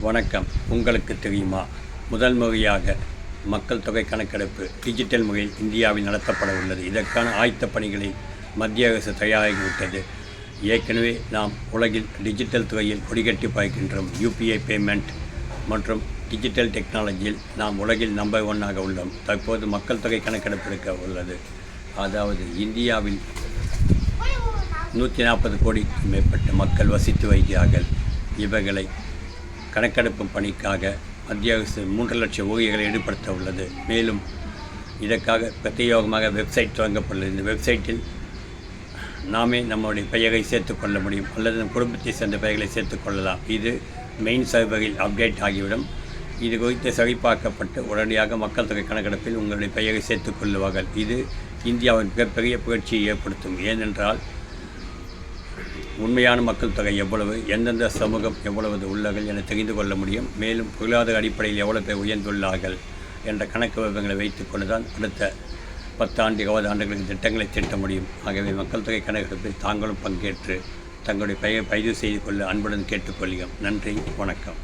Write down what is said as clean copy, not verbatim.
வணக்கம். உங்களுக்கு தெரியுமா, முதல் முறையாக மக்கள் தொகை கணக்கெடுப்பு டிஜிட்டல் முறையில் இந்தியாவில் நடத்தப்பட உள்ளது. இதற்கான ஆயத்த பணிகளை மத்திய அரசு தயாராகிவிட்டது. ஏற்கனவே நாம் உலகில் டிஜிட்டல் துறையில் கொடிகட்டி பார்க்கின்றோம். யூபிஐ பேமெண்ட் மற்றும் டிஜிட்டல் டெக்னாலஜியில் நாம் உலகில் நம்பர் 1 உள்ளோம். தற்போது மக்கள் தொகை கணக்கெடுப்பு எடுக்க உள்ளது. அதாவது இந்தியாவில் 140 கோடிக்கு மேற்பட்ட மக்கள் வசித்து வருகிறார்கள். இவர்களை கணக்கெடுப்பு பணிக்காக மத்திய அரசு 3 லட்சம் ஊழியர்களை ஈடுபடுத்த உள்ளது. மேலும் இதற்காக பிரத்யேகமாக வெப்சைட் தொடங்கப்பட்டுள்ளது. இந்த வெப்சைட்டில் நாமே நம்முடைய பெயரை சேர்த்துக்கொள்ள முடியும், அல்லது நம் குடும்பத்தை சேர்ந்த பெயர்களை சேர்த்துக்கொள்ளலாம். இது மெயின் சர்வரில் அப்டேட் ஆகிவிடும். இது குறித்து சரிபார்க்கப்பட்டு உடனடியாக மக்கள் தொகை கணக்கெடுப்பில் உங்களுடைய பெயரை சேர்த்துக்கொள்ளுவார்கள். இது இந்தியாவின் மிகப்பெரிய புரட்சியை ஏற்படுத்தும். ஏனென்றால் உண்மையான மக்கள் தொகை எவ்வளவு, எந்தெந்த சமூகம் எவ்வளவு உள்ளார்கள் என தெரிந்து கொள்ள முடியும். மேலும் பொருளாதார அடிப்படையில் எவ்வளவு பேர் உயர்ந்துள்ளார்கள் என்ற கணக்கு விவரங்களை வைத்துக்கொண்டு தான் அடுத்த 10 ஆண்டு 20 ஆண்டுகளுக்கு திட்டங்களை தீட்ட முடியும். ஆகவே மக்கள் தொகை கணக்கெடுப்பில் தாங்களும் பங்கேற்று தங்களுடைய பெயரை பதிவு செய்து கொள்ள அன்புடன் கேட்டுக்கொள்கிறோம். நன்றி, வணக்கம்.